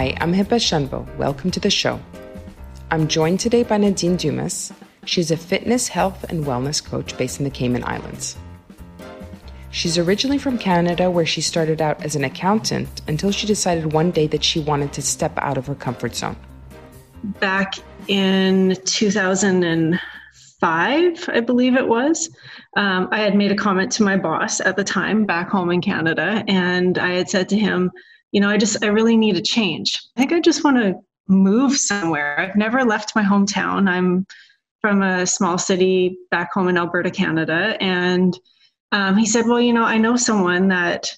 Hi, I'm Heba Shunbo. Welcome to the show. I'm joined today by Nadine Dumas. She's a fitness, health, and wellness coach based in the Cayman Islands. She's originally from Canada, where she started out as an accountant until she decided one day that she wanted to step out of her comfort zone. Back in 2005, I believe it was, I had made a comment to my boss at the time back home in Canada, and I had said to him, I really need a change. I think I just want to move somewhere. I've never left my hometown. I'm from a small city back home in Alberta, Canada. And he said, well, I know someone that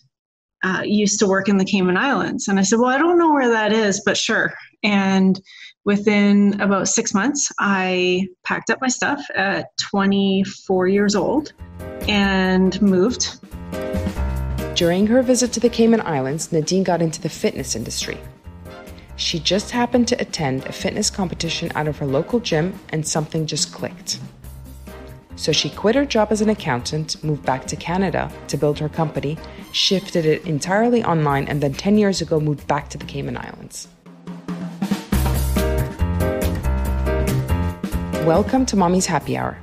used to work in the Cayman Islands. And I said, well, I don't know where that is, but sure. And within about 6 months, I packed up my stuff at 24 years old and moved. During her visit to the Cayman Islands, Nadine got into the fitness industry. She just happened to attend a fitness competition out of her local gym, and something just clicked. So she quit her job as an accountant, moved back to Canada to build her company, shifted it entirely online, and then 10 years ago moved back to the Cayman Islands. Welcome to Mommy's Happy Hour.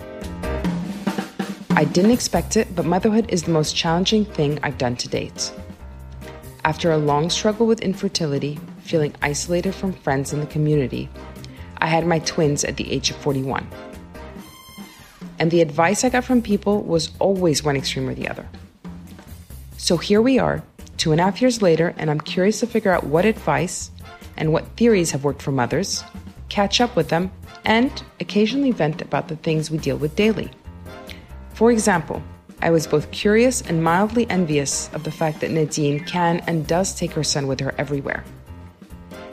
I didn't expect it, but motherhood is the most challenging thing I've done to date. After a long struggle with infertility, feeling isolated from friends in the community, I had my twins at the age of 41. And the advice I got from people was always one extreme or the other. So here we are, 2.5 years later, and I'm curious to figure out what advice and what theories have worked for mothers, catch up with them, and occasionally vent about the things we deal with daily. For example, I was both curious and mildly envious of the fact that Nadine can and does take her son with her everywhere.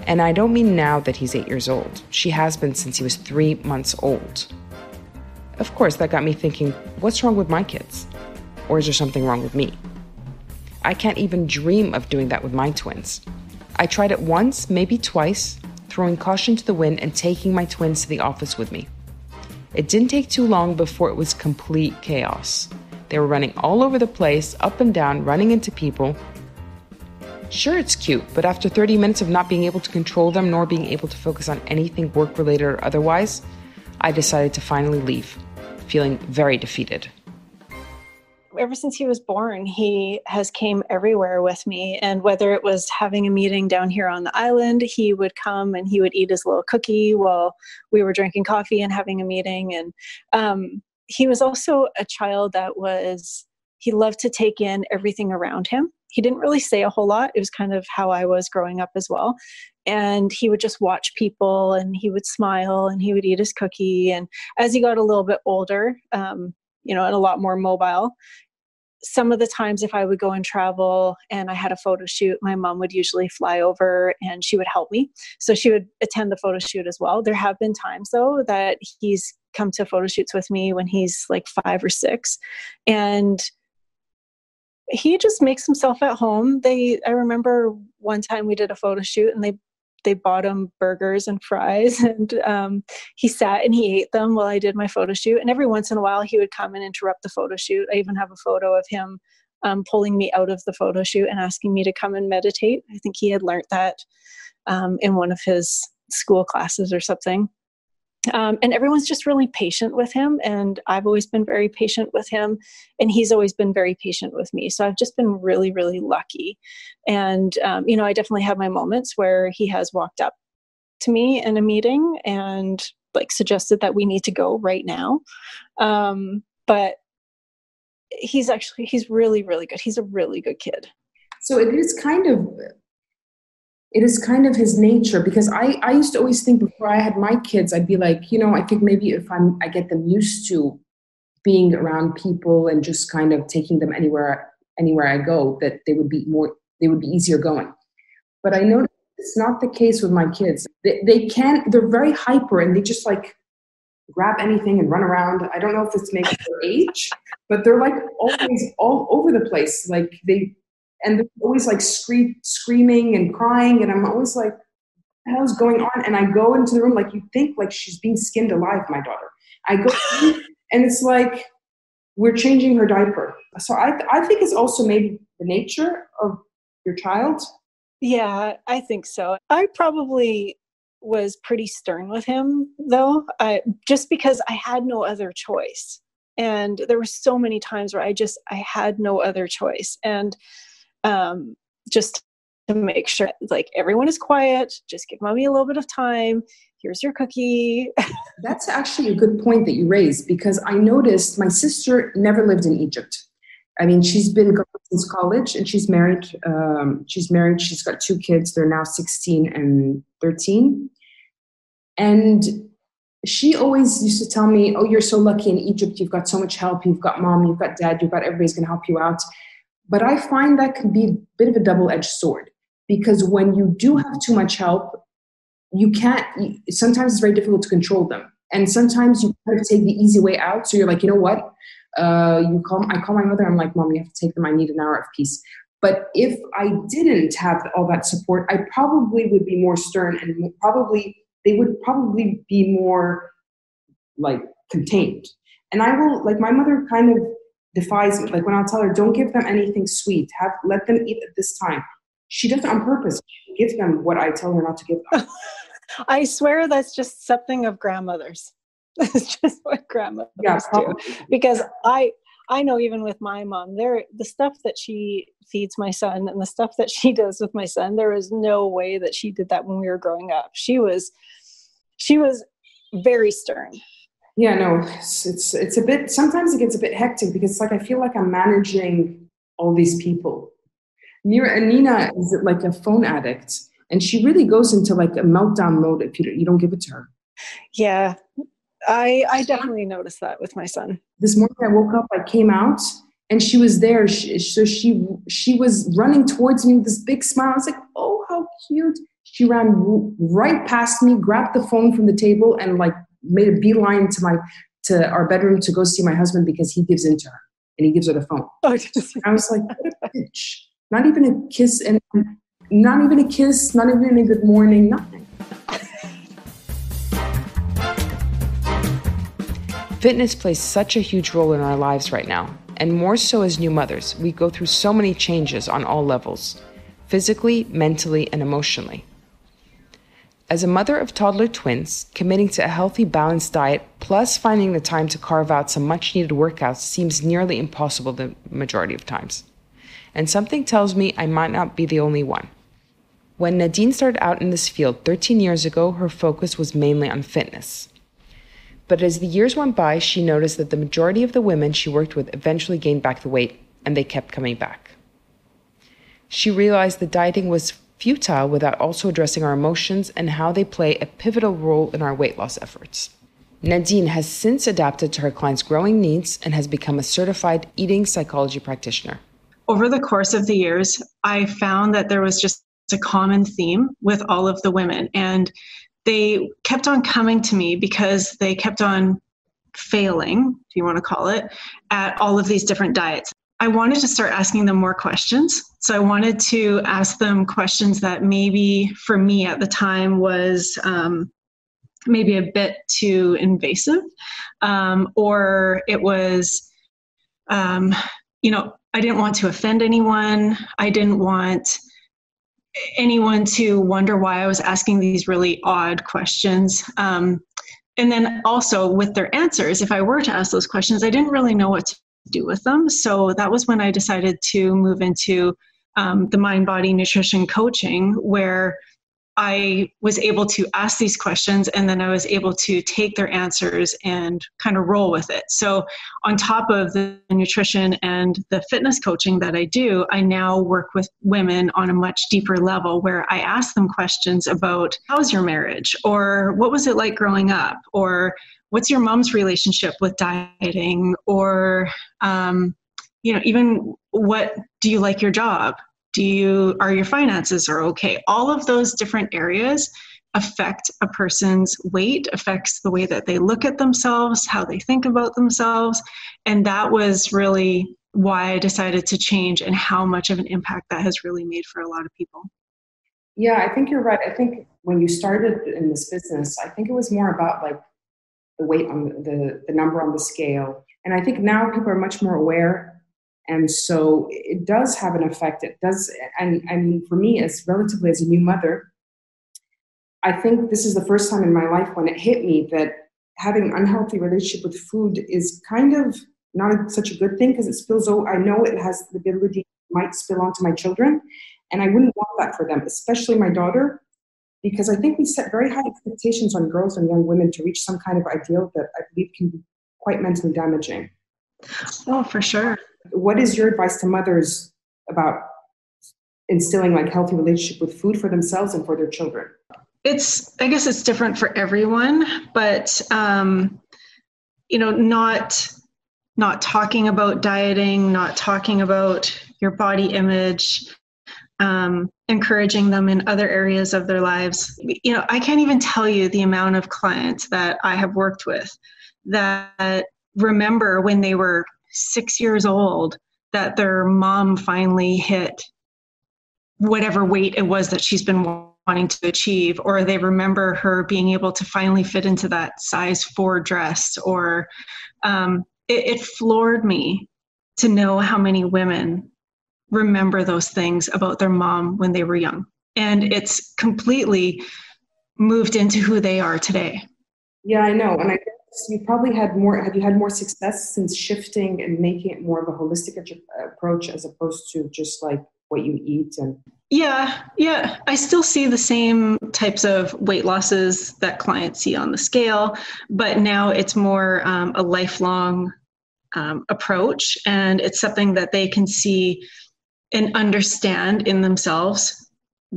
And I don't mean now that he's 8 years old. She has been since he was 3 months old. Of course, that got me thinking, what's wrong with my kids? Or is there something wrong with me? I can't even dream of doing that with my twins. I tried it once, maybe twice, throwing caution to the wind and taking my twins to the office with me. It didn't take too long before it was complete chaos. They were running all over the place, up and down, running into people. Sure, it's cute, but after 30 minutes of not being able to control them nor being able to focus on anything work-related or otherwise, I decided to finally leave, feeling very defeated. Ever since he was born, he has came everywhere with me. And whether it was having a meeting down here on the island, he would come and he would eat his little cookie while we were drinking coffee and having a meeting. And he was also a child that he loved to take in everything around him. He didn't really say a whole lot. It was kind of how I was growing up as well. And he would just watch people and he would smile and he would eat his cookie. And as he got a little bit older, and a lot more mobile, some of the times if I would go and travel and I had a photo shoot, my mom would usually fly over and she would help me. So she would attend the photo shoot as well. There have been times though that he's come to photo shoots with me when he's like 5 or 6. And he just makes himself at home. I remember one time we did a photo shoot and they bought him burgers and fries, and he sat and he ate them while I did my photo shoot. And every once in a while he would come and interrupt the photo shoot. I even have a photo of him pulling me out of the photo shoot and asking me to come and meditate. I think he had learned that in one of his school classes or something. And everyone's just really patient with him. And I've always been very patient with him. And he's always been very patient with me. So I've just been really, really lucky. And, I definitely have my moments where he has walked up to me in a meeting and suggested that we need to go right now. But he's really, really good. He's a really good kid. So it is kind of his nature, because I used to always think before I had my kids, I'd be like, I think maybe if I get them used to being around people and just kind of taking them anywhere I go, that they would be easier going. But I know it's not the case with my kids. They're very hyper and they just grab anything and run around. I don't know if it's maybe their age, but they're always all over the place. They're always screaming and crying. And I'm always like, what the hell is going on? And I go into the room, you think she's being skinned alive, my daughter. I go in, and it's we're changing her diaper. So I think it's also maybe the nature of your child. Yeah, I think so. I probably was pretty stern with him though, just because I had no other choice. And there were so many times where I had no other choice. And um, just to make sure like everyone is quiet, just give mommy a little bit of time. Here's your cookie. That's actually a good point that you raised, because I noticed my sister never lived in Egypt. I mean, she's been gone since college, and she's married. She's got 2 kids. They're now 16 and 13. And she always used to tell me, oh, you're so lucky in Egypt. You've got so much help. You've got mom, you've got dad, you've got everybody's going to help you out. But I find that can be a bit of a double-edged sword, because when you do have too much help, sometimes it's very difficult to control them. And sometimes you kind of take the easy way out. So you're like, you know what? I call my mother. I'm like, Mom, you have to take them. I need an hour of peace. But if I didn't have all that support, I probably would be more stern, and they would probably be more like contained. And I will, like, my mother kind of defies me. Like, when I'll tell her, don't give them anything sweet, let them eat at this time. She does it on purpose. She gives them what I tell her not to give them. I swear that's just something of grandmothers. That's just what grandmothers do. Because I know even with my mom, the stuff that she feeds my son and the stuff that she does with my son, there is no way that she did that when we were growing up. She was very stern. Yeah, no, it's a bit, sometimes it gets a bit hectic, because it's like, I feel like I'm managing all these people. Nina is like a phone addict, and she really goes into like a meltdown mode if you don't give it to her. Yeah, I definitely noticed that with my son. This morning I woke up, I came out, and she was there. So she was running towards me with this big smile. I was like, oh, how cute. She ran right past me, grabbed the phone from the table, and like made a beeline to our bedroom to go see my husband, because he gives in to her and he gives her the phone. Oh, I was like, what a bitch. Not even a kiss, and not even a kiss, not even a good morning, nothing. Fitness plays such a huge role in our lives right now, and more so as new mothers. We go through so many changes on all levels, physically, mentally, and emotionally. As a mother of toddler twins, committing to a healthy, balanced diet, plus finding the time to carve out some much-needed workouts seems nearly impossible the majority of times. And something tells me I might not be the only one. When Nadine started out in this field 13 years ago, her focus was mainly on fitness. But as the years went by, she noticed that the majority of the women she worked with eventually gained back the weight, and they kept coming back. She realized that dieting was futile without also addressing our emotions and how they play a pivotal role in our weight loss efforts. Nadine has since adapted to her clients' growing needs and has become a certified eating psychology practitioner. Over the course of the years, I found that there was just a common theme with all of the women, and they kept on coming to me because they kept on failing, if you want to call it, at all of these different diets. I wanted to start asking them more questions. So I wanted to ask them questions that maybe for me at the time was maybe a bit too invasive, or it was, I didn't want to offend anyone. I didn't want anyone to wonder why I was asking these really odd questions. And then also with their answers, if I were to ask those questions, I didn't really know what to do with them. So that was when I decided to move into the mind-body nutrition coaching, where I was able to ask these questions, and then I was able to take their answers and kind of roll with it. So on top of the nutrition and the fitness coaching that I do, I now work with women on a much deeper level, where I ask them questions about, how's your marriage? Or what was it like growing up? Or what's your mom's relationship with dieting? Or, even what do you like your job? Are your finances are okay? All of those different areas affect a person's weight, affects the way that they look at themselves, how they think about themselves. And that was really why I decided to change, and how much of an impact that has really made for a lot of people. Yeah, I think you're right. I think when you started in this business, I think it was more about like the weight on the number on the scale. And I think now people are much more aware And so it does have an effect. It does. And I mean, for me, as relatively as a new mother, I think this is the first time in my life when it hit me that having an unhealthy relationship with food is kind of not such a good thing, because it spills over. I know it has the ability, might spill onto my children. And I wouldn't want that for them, especially my daughter, because I think we set very high expectations on girls and young women to reach some kind of ideal that I believe can be quite mentally damaging. Oh, for sure. What is your advice to mothers about instilling like healthy relationship with food for themselves and for their children? I guess it's different for everyone, but, not talking about dieting, not talking about your body image, encouraging them in other areas of their lives. I can't even tell you the amount of clients that I have worked with that remember when they were 6 years old that their mom finally hit whatever weight it was that she's been wanting to achieve, or they remember her being able to finally fit into that size 4 dress, or it floored me to know how many women remember those things about their mom when they were young. And it's completely moved into who they are today. Yeah, I know. And I guess you probably have you had more success since shifting and making it more of a holistic approach as opposed to just like what you eat? And yeah, I still see the same types of weight losses that clients see on the scale, but now it's more a lifelong approach, and it's something that they can see and understand in themselves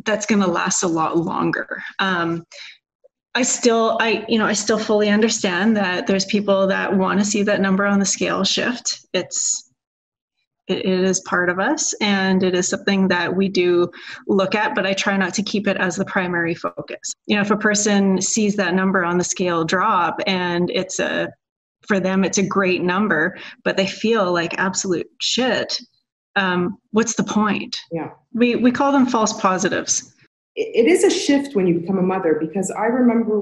that's going to last a lot longer. I still fully understand that there's people that want to see that number on the scale shift. It is part of us, and it is something that we do look at, but I try not to keep it as the primary focus. If a person sees that number on the scale drop and for them it's a great number, but they feel like absolute shit, what's the point? Yeah. We call them false positives. It is a shift when you become a mother, because I remember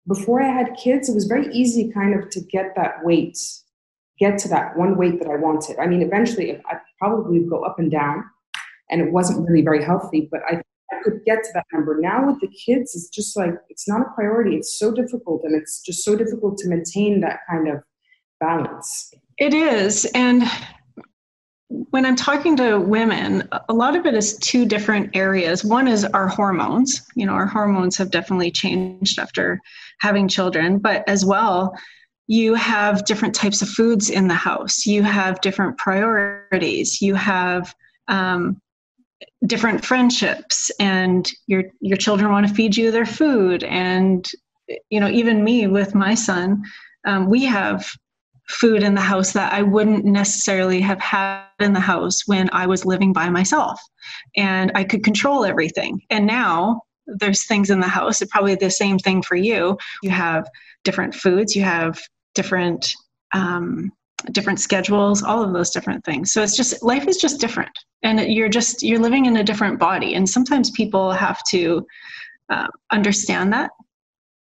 before I had kids, it was very easy kind of to get to that one weight that I wanted. I mean, eventually I probably would go up and down, and it wasn't really very healthy, but I could get to that number. Now with the kids, it's just like, it's not a priority. It's so difficult, and it's just so difficult to maintain that kind of balance. It is. And when I'm talking to women, a lot of it is 2 different areas. One is our hormones. Our hormones have definitely changed after having children, but as well, you have different types of foods in the house. You have different priorities. You have different friendships, and your children want to feed you their food. And, even me with my son, we have food in the house that I wouldn't necessarily have had in the house when I was living by myself, and I could control everything. And now there's things in the house, it's probably the same thing for you. You have different foods, you have different schedules, all of those different things. So it's just, life is just different, and you're living in a different body. And sometimes people have to understand that.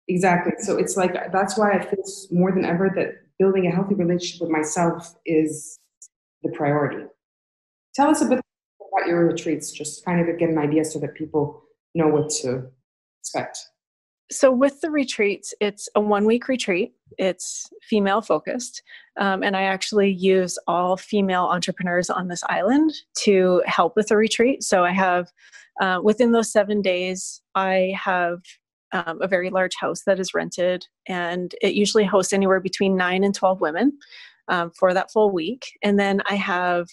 Exactly. So it's like, that's why I feel more than ever that building a healthy relationship with myself is the priority. Tell us a bit about your retreats, just kind of get an idea so that people know what to expect. So with the retreats, it's a 1-week retreat. It's female focused. And I actually use all female entrepreneurs on this island to help with the retreat. So I have, within those 7 days, I have a very large house that is rented, and it usually hosts anywhere between 9 and 12 women for that full week. And then I have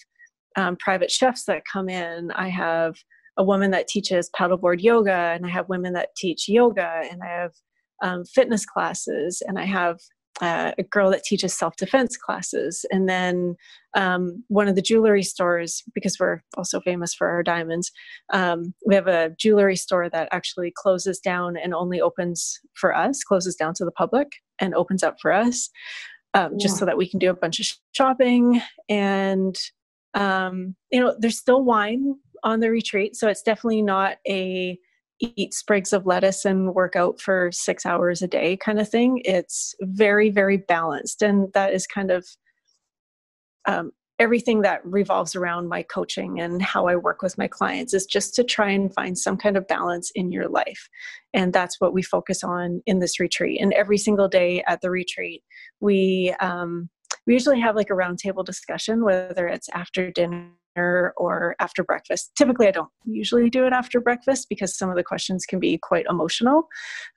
private chefs that come in. I have a woman that teaches paddleboard yoga, and I have women that teach yoga, and I have fitness classes, and I have a girl that teaches self-defense classes. And then one of the jewelry stores, because we're also famous for our diamonds, we have a jewelry store that actually closes down and only opens for us, closes down to the public and opens up for us, just so that we can do a bunch of shopping. And, there's still wine on the retreat. So it's definitely not a eat sprigs of lettuce and work out for 6 hours a day kind of thing. It's very, very balanced. And that is kind of everything that revolves around my coaching and how I work with my clients is just to try and find some kind of balance in your life. And that's what we focus on in this retreat. And every single day at the retreat, we usually have like a roundtable discussion, whether it's after dinner or after breakfast. Typically, I don't usually do it after breakfast because some of the questions can be quite emotional.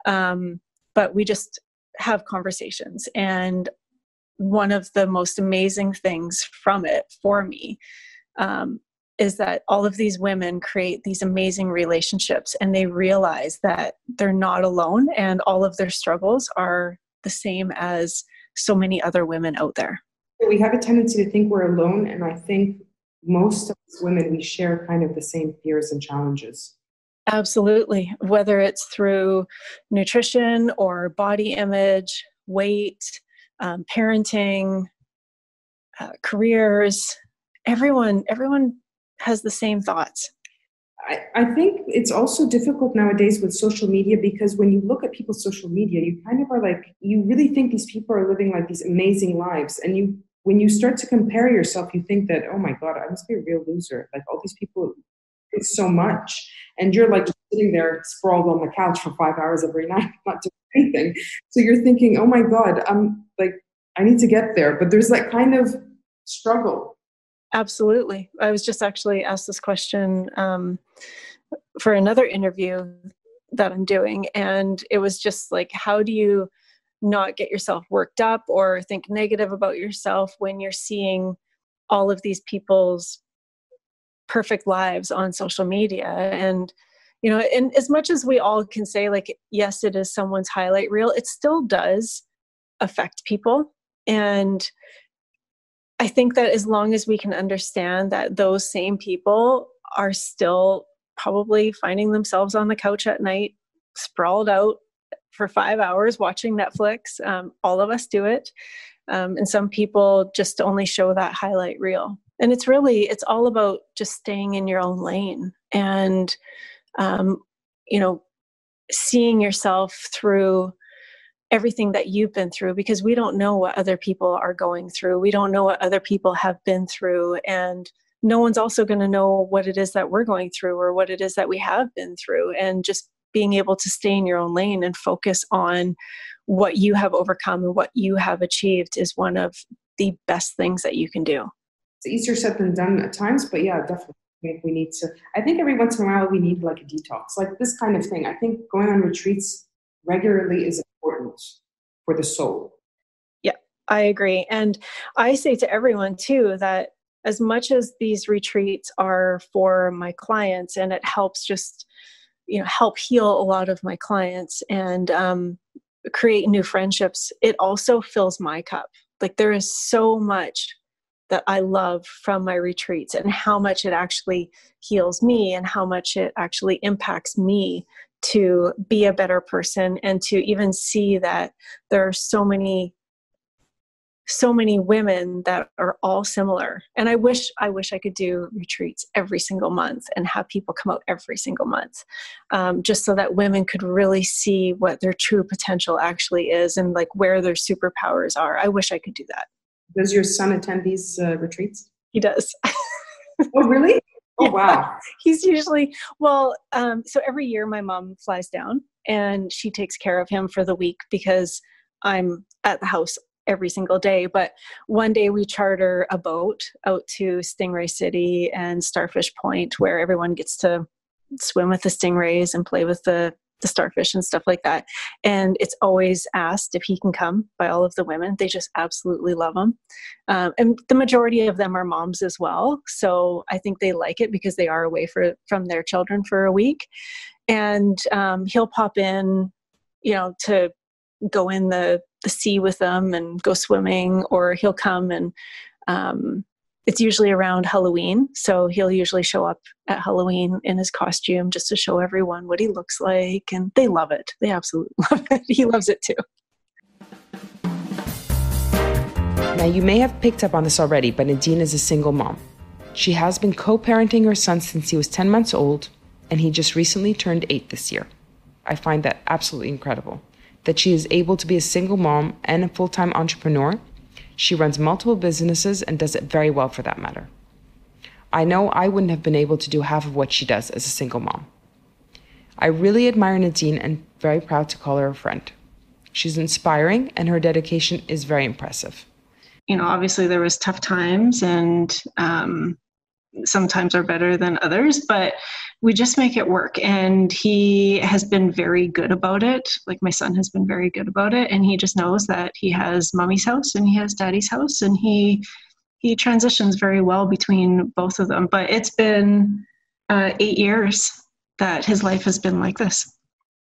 But we just have conversations. And one of the most amazing things from it for me is that all of these women create these amazing relationships, and they realize that they're not alone, and all of their struggles are the same as so many other women out there. We have a tendency to think we're alone, and I think most of us women, we share kind of the same fears and challenges. Absolutely. Whether it's through nutrition or body image, weight, parenting, careers, everyone has the same thoughts. I think it's also difficult nowadays with social media, because when you look at people's social media, you kind of are like, you really think these people are living like these amazing lives. And when you start to compare yourself, you think that, oh my God, I must be a real loser. Like all these people do so much. And you're like just sitting there sprawled on the couch for 5 hours every night, not doing anything. So you're thinking, oh my God, I need to get there. But there's that kind of struggle. Absolutely. I was just actually asked this question for another interview that I'm doing. And it was just like, how do you not get yourself worked up or think negative about yourself when you're seeing all of these people's perfect lives on social media? And, and as much as we all can say, like, yes, it is someone's highlight reel, it still does affect people. And I think that as long as we can understand that those same people are still probably finding themselves on the couch at night, sprawled out for 5 hours watching Netflix, all of us do it. And some people just only show that highlight reel. And it's all about just staying in your own lane and, seeing yourself through everything that you've been through, because we don't know what other people are going through. We don't know what other people have been through. And no one's also going to know what it is that we're going through or what it is that we have been through. And just being able to stay in your own lane and focus on what you have overcome and what you have achieved is one of the best things that you can do. It's easier said than done at times, but yeah, definitely. I think every once in a while we need like a detox, like this kind of thing. I think going on retreats regularly is important for the soul. Yeah, I agree. And I say to everyone too, that as much as these retreats are for my clients and it helps just, help heal a lot of my clients and create new friendships, it also fills my cup. Like there is so much that I love from my retreats and how much it actually heals me and how much it actually impacts me to be a better person and to even see that there are so many women that are all similar. And I wish I could do retreats every single month and have people come out every single month, just so that women could really see what their true potential actually is and like where their superpowers are. I wish I could do that. Does your son attend these retreats? He does. Oh, really? Oh, wow. He's usually, so every year my mom flies down and she takes care of him for the week because I'm at the house every single day. But one day we charter a boat out to Stingray City and Starfish Point, where everyone gets to swim with the stingrays and play with the starfish and stuff like that. And it's always asked if he can come by all of the women. They just absolutely love him. And the majority of them are moms as well. So I think they like it because they are away from their children for a week. And he'll pop in, to go in the sea with them and go swimming, or he'll come and it's usually around Halloween. So he'll usually show up at Halloween in his costume just to show everyone what he looks like. And they love it. They absolutely love it. He loves it too. Now, you may have picked up on this already, but Nadine is a single mom. She has been co-parenting her son since he was 10 months old, and he just recently turned 8 this year. I find that absolutely incredible, that she is able to be a single mom and a full-time entrepreneur, She runs multiple businesses and does it very well for that matter. I know I wouldn't have been able to do half of what she does as a single mom. I really admire Nadine and very proud to call her a friend. She's inspiring and her dedication is very impressive. Obviously there was tough times and sometimes are better than others, but we just make it work. And he has been very good about it. Like my son has been very good about it. And he just knows that he has mommy's house and he has daddy's house, and he transitions very well between both of them. But it's been 8 years that his life has been like this.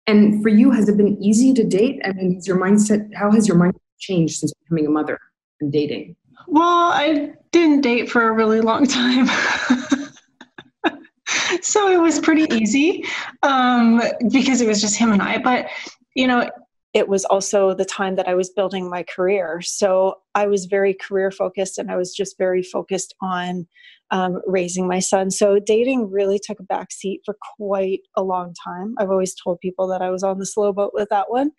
And for you, has it been easy to date? I mean, how has your mindset changed since becoming a mother and dating? Well, I didn't date for a really long time. So it was pretty easy because it was just him and I. But, it was also the time that I was building my career. So I was very career focused, and I was just very focused on raising my son. So dating really took a back seat for quite a long time. I've always told people that I was on the slow boat with that one.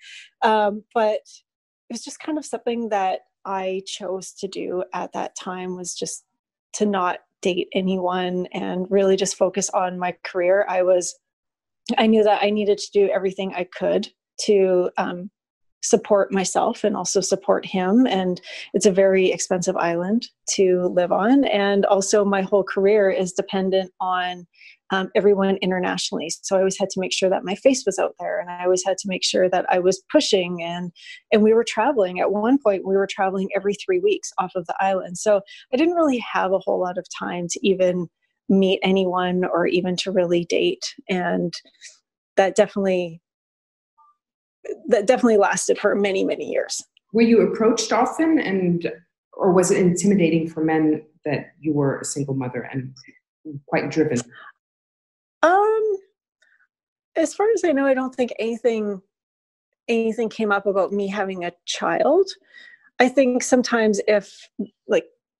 But it was just kind of something that I chose to do at that time, was just to not date anyone and really just focus on my career. I knew that I needed to do everything I could to support myself and also support him. And it's a very expensive island to live on. And also my whole career is dependent on everyone internationally. So I always had to make sure that my face was out there, and I always had to make sure that I was pushing, and we were traveling. At one point, we were traveling every 3 weeks off of the island. So I didn't really have a whole lot of time to even meet anyone or even to really date. And that definitely lasted for many, many years. Were you approached often, or was it intimidating for men that you were a single mother and quite driven? As far as I know, I don't think anything came up about me having a child. I think sometimes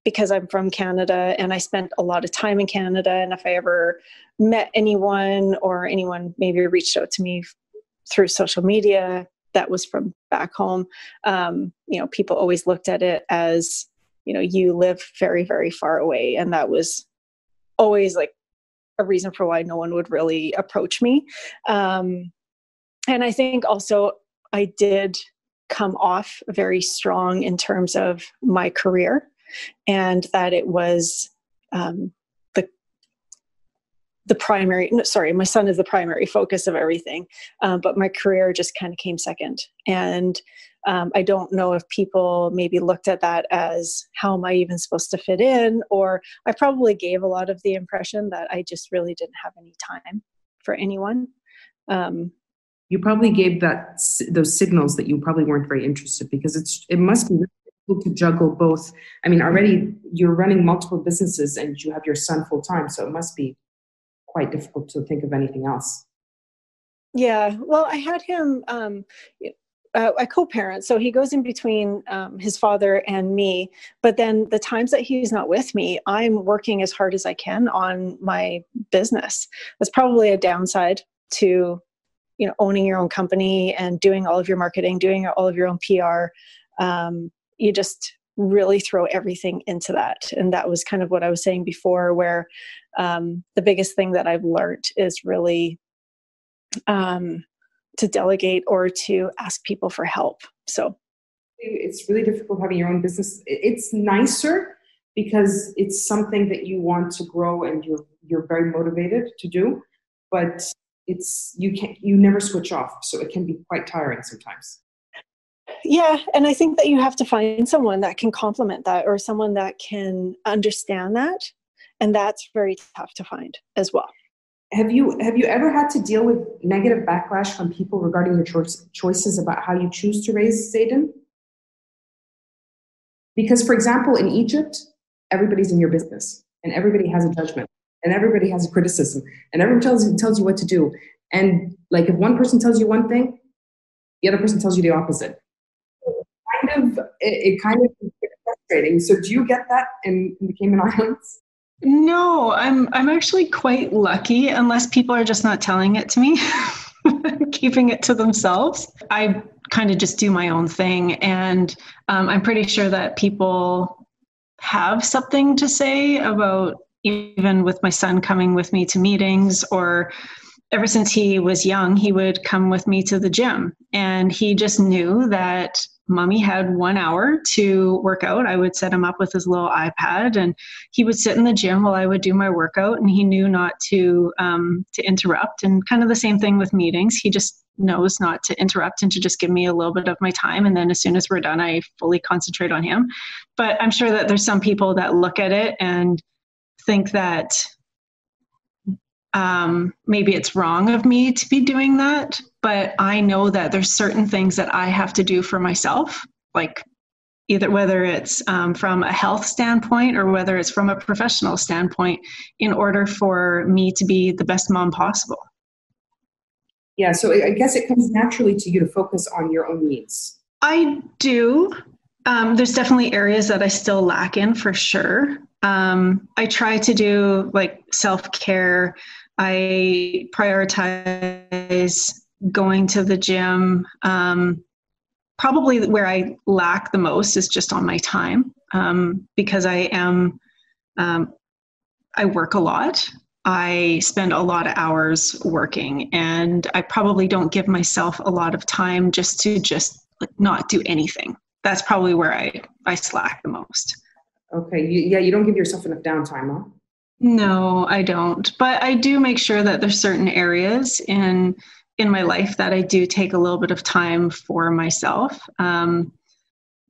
because I'm from Canada and I spent a lot of time in Canada, and if I ever met anyone or anyone maybe reached out to me through social media that was from back home, people always looked at it as, you live very, very far away. And that was always like a reason for why no one would really approach me. And I think also I did come off very strong in terms of my career, and that it was my son is the primary focus of everything. But my career just kind of came second. And I don't know if people maybe looked at that as, how am I even supposed to fit in? Or I probably gave a lot of the impression that I just really didn't have any time for anyone. You probably gave those signals that you probably weren't very interested, because it must be really difficult to juggle both. I mean, already you're running multiple businesses and you have your son full time, so it must be quite difficult to think of anything else. Yeah, well, I had him, I co-parent, so he goes in between his father and me, but then the times that he's not with me, I'm working as hard as I can on my business. That's probably a downside to, owning your own company and doing all of your marketing, doing all of your own PR. You just really throw everything into that. And that was kind of what I was saying before, where the biggest thing that I've learned is really to delegate or to ask people for help. So it's really difficult having your own business. It's nicer because it's something that you want to grow and you're very motivated to do, but you never switch off. So it can be quite tiring sometimes. Yeah. And I think that you have to find someone that can complement that, or someone that can understand that. And that's very tough to find as well. Have you ever had to deal with negative backlash from people regarding your choices about how you choose to raise Zayden? Because, for example, in Egypt, everybody's in your business and everybody has a judgment and everybody has a criticism and everyone tells you what to do. And like, if one person tells you one thing, the other person tells you the opposite. It kind of is frustrating. So do you get that in the Cayman Islands? No, I'm actually quite lucky, unless people are just not telling it to me. keeping it to themselves. I kind of just do my own thing. And I'm pretty sure that people have something to say about, even with my son coming with me to meetings, or ever since he was young, he would come with me to the gym, and he just knew that mommy had 1 hour to work out. I would set him up with his little iPad, and he would sit in the gym while I would do my workout, and he knew not to interrupt. And kind of the same thing with meetings. He just knows not to interrupt and to just give me a little bit of my time. And then as soon as we're done, I fully concentrate on him. But I'm sure that there's some people that look at it and think that maybe it's wrong of me to be doing that, but I know that there's certain things that I have to do for myself, like either whether it's from a health standpoint or whether it's from a professional standpoint, in order for me to be the best mom possible. Yeah, so I guess it comes naturally to you to focus on your own needs. I do. There's definitely areas that I still lack in, for sure. I try to do like self-care. I prioritize going to the gym. Probably where I lack the most is just on my time, because I work a lot. I spend a lot of hours working, and I probably don't give myself a lot of time just to like not do anything. That's probably where I slack the most. Okay. You don't give yourself enough downtime, huh? No, I don't. But I do make sure that there's certain areas in my life that I do take a little bit of time for myself,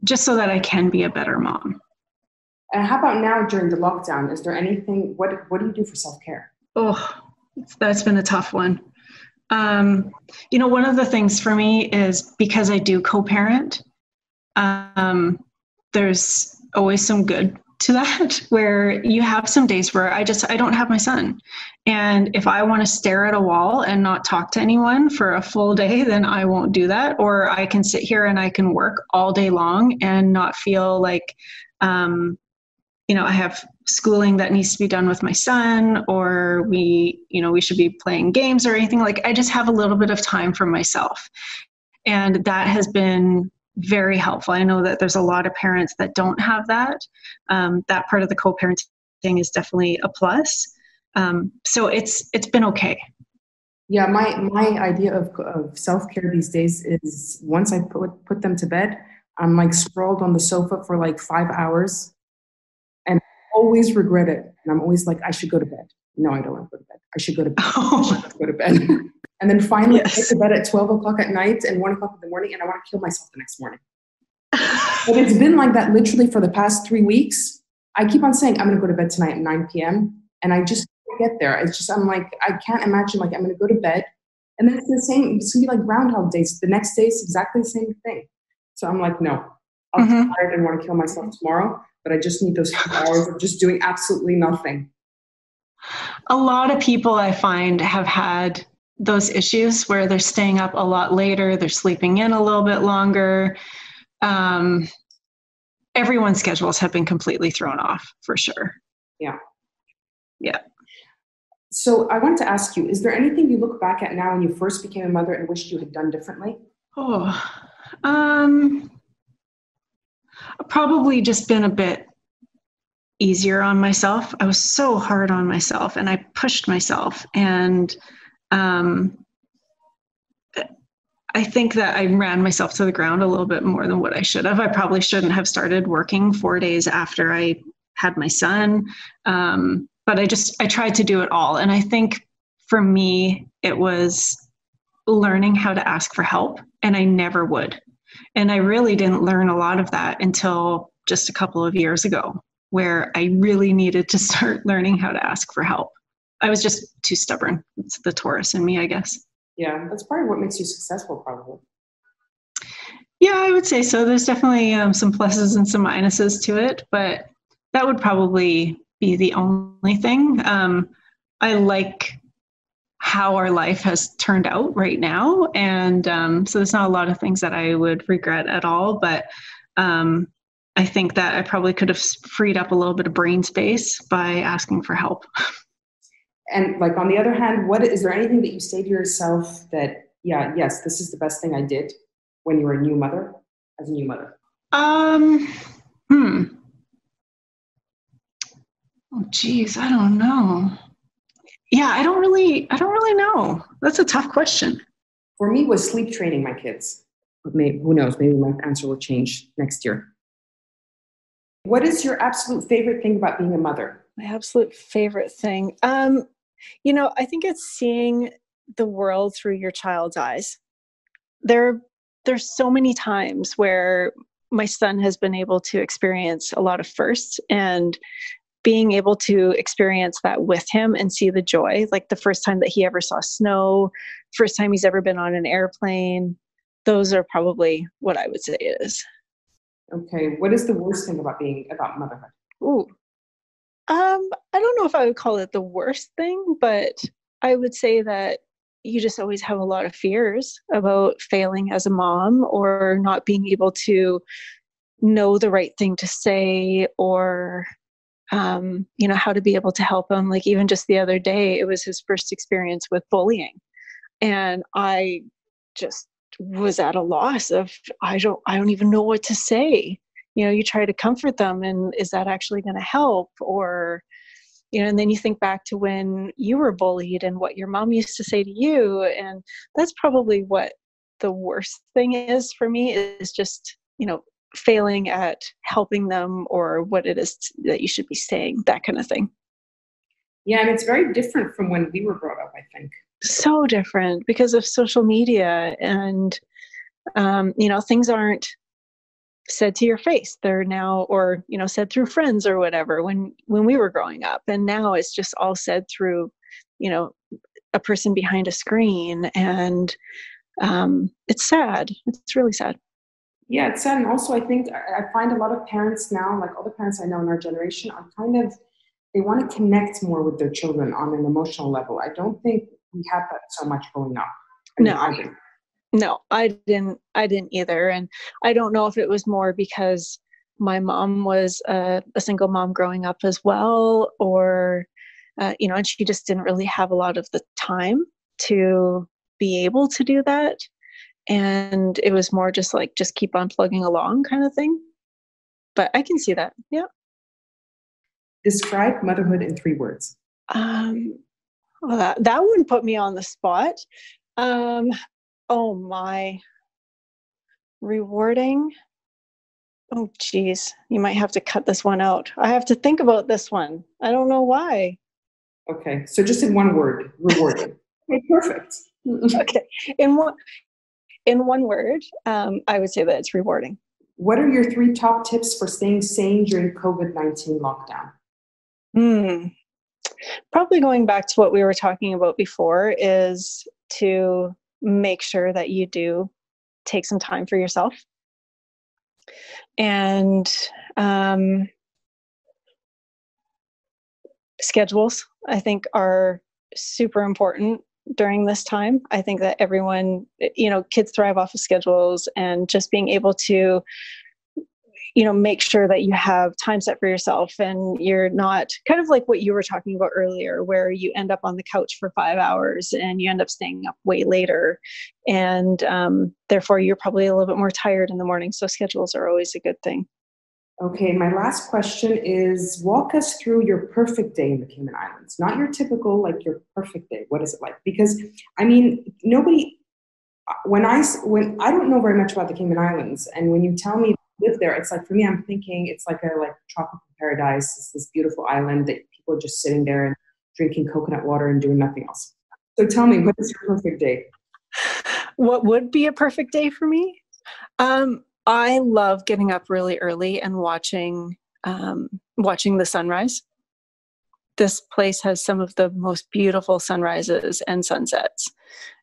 just so that I can be a better mom. And how about now during the lockdown? Is there anything, what do you do for self-care? Oh, that's been a tough one. One of the things for me is because I do co-parent, there's always some good to that, where you have some days where I don't have my son. And if I want to stare at a wall and not talk to anyone for a full day, then I won't do that. Or I can sit here and I can work all day long and not feel like, I have schooling that needs to be done with my son, or we should be playing games or anything. Like, I just have a little bit of time for myself. And that has been very helpful. I know that there's a lot of parents that don't have that. That part of the co-parenting is definitely a plus. So it's been okay. Yeah, my idea of self-care these days is once I put them to bed, I'm like sprawled on the sofa for like 5 hours, and I always regret it. And I'm always like, I should go to bed. No, I don't want to go to bed. I should go to bed. I should go to bed. And then finally, I get to bed at 12 o'clock at night and 1 o'clock in the morning, and I want to kill myself the next morning. But it's been like that literally for the past 3 weeks. I keep on saying, I'm going to go to bed tonight at 9 p.m. And I just get there. It's just, I'm like, I can't imagine, like, I'm going to go to bed. And then it's the same. It's going to be like Groundhog Days. The next day is exactly the same thing. So I'm like, no, I'm tired and want to kill myself tomorrow. But I just need those few hours of just doing absolutely nothing. A lot of people I find have had those issues where they're staying up a lot later, they're sleeping in a little bit longer. Everyone's schedules have been completely thrown off, for sure. Yeah. Yeah. So I wanted to ask you, is there anything you look back at now when you first became a mother and wished you had done differently? Probably just been a bit easier on myself. I was so hard on myself, and I pushed myself, and I think that I ran myself to the ground a little bit more than what I should have. I probably shouldn't have started working 4 days after I had my son. But I tried to do it all. And I think for me, it was learning how to ask for help, and I never would. And I really didn't learn a lot of that until just a couple of years ago, where I really needed to start learning how to ask for help. I was just too stubborn. It's the Taurus in me, I guess. Yeah, that's part of what makes you successful, probably. Yeah, I would say so. There's definitely some pluses and some minuses to it, but that would probably be the only thing. I like how our life has turned out right now, and so there's not a lot of things that I would regret at all, but I think that I probably could have freed up a little bit of brain space by asking for help. And like, on the other hand, is there anything that you say to yourself that yeah, yes, this is the best thing I did when you were a new mother, as a new mother? Hmm. Oh, geez, I don't know. Yeah, I don't really know. That's a tough question. For me, was sleep training my kids. Maybe, who knows? Maybe my answer will change next year. What is your absolute favorite thing about being a mother? My absolute favorite thing. I think it's seeing the world through your child's eyes. There's so many times where my son has been able to experience a lot of firsts, and being able to experience that with him and see the joy, like the first time that he ever saw snow, first time he's ever been on an airplane. Those are probably what I would say it is. Okay. What is the worst thing about motherhood? Ooh. I don't know if I would call it the worst thing, but I would say that you just always have a lot of fears about failing as a mom, or not being able to know the right thing to say, or how to be able to help him. Like, even just the other day, it was his first experience with bullying. And I just was at a loss of, I don't even know what to say. You try to comfort them, and is that actually going to help? Or, and then you think back to when you were bullied and what your mom used to say to you. And that's probably what the worst thing is for me, is just, failing at helping them, or what it is that you should be saying, that kind of thing. Yeah, and it's very different from when we were brought up, I think. So different because of social media, and things aren't said to your face. They're now, or said through friends or whatever, when we were growing up. And now it's just all said through a person behind a screen. And it's sad. It's really sad. Yeah, it's sad. And also, I think I find a lot of parents now, like all the parents I know in our generation, are they want to connect more with their children on an emotional level. I don't think we had that so much growing up. No, I didn't either. And I don't know if it was more because my mom was a single mom growing up as well, or, and she just didn't really have a lot of the time to be able to do that. And it was more just keep on plugging along kind of thing. But I can see that. Yeah. Describe motherhood in 3 words. Well, that wouldn't put me on the spot. Oh my. Rewarding. Oh, geez. You might have to cut this one out. I have to think about this one. I don't know why. Okay. So just in 1 word, rewarding. Okay, perfect. Okay. In one word, I would say that it's rewarding. What are your 3 top tips for staying sane during COVID-19 lockdown? Probably going back to what we were talking about before, is to make sure that you do take some time for yourself. And schedules, I think, are super important during this time. I think that everyone, kids thrive off of schedules, and just being able to, make sure that you have time set for yourself, and you're not kind of like what you were talking about earlier, where you end up on the couch for 5 hours and you end up staying up way later. And therefore you're probably a little bit more tired in the morning. So schedules are always a good thing. Okay, my last question is, walk us through your perfect day in the Cayman Islands. Not your typical, like your perfect day. What is it like? Because, I mean, when I don't know very much about the Cayman Islands, and when you tell me to live there, it's like, for me, I'm thinking it's like a tropical paradise. It's this beautiful island that people are just sitting there and drinking coconut water and doing nothing else. So tell me, what is your perfect day? What would be a perfect day for me? I love getting up really early and watching the sunrise. This place has some of the most beautiful sunrises and sunsets,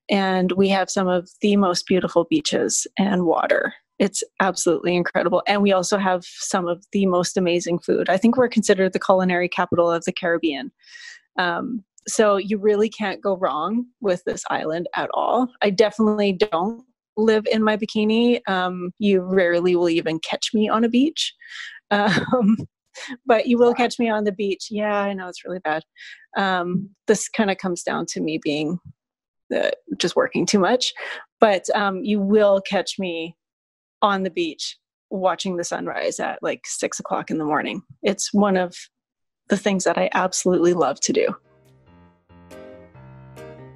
and we have some of the most beautiful beaches and water. It's absolutely incredible. And we also have some of the most amazing food. I think we're considered the culinary capital of the Caribbean. So you really can't go wrong with this island at all. I definitely don't live in my bikini. You rarely will even catch me on a beach. But you will catch me on the beach. Yeah, I know, it's really bad. This kind of comes down to me being just working too much. But you will catch me on the beach watching the sunrise at like 6 o'clock in the morning. It's one of the things that I absolutely love to do.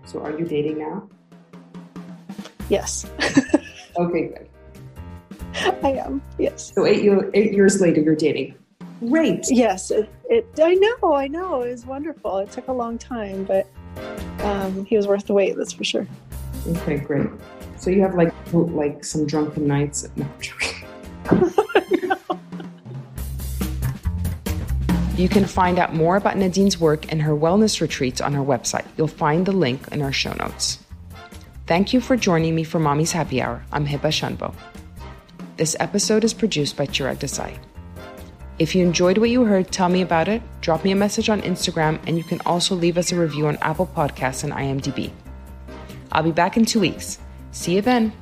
So are you dating now? Yes. Okay, good. I am, yes. So 8 years later, you're dating. Great. Yes, I know. It was wonderful. It took a long time, but he was worth the wait, that's for sure. Okay, great. So you have like some drunken nights. No, I'm joking. You can find out more about Nadine's work and her wellness retreats on her website. You'll find the link in our show notes. Thank you for joining me for Mommy's Happy Hour. I'm Heba Shunbo. This episode is produced by Chirag Desai. If you enjoyed what you heard, tell me about it, drop me a message on Instagram, and you can also leave us a review on Apple Podcasts and IMDb. I'll be back in 2 weeks. See you then.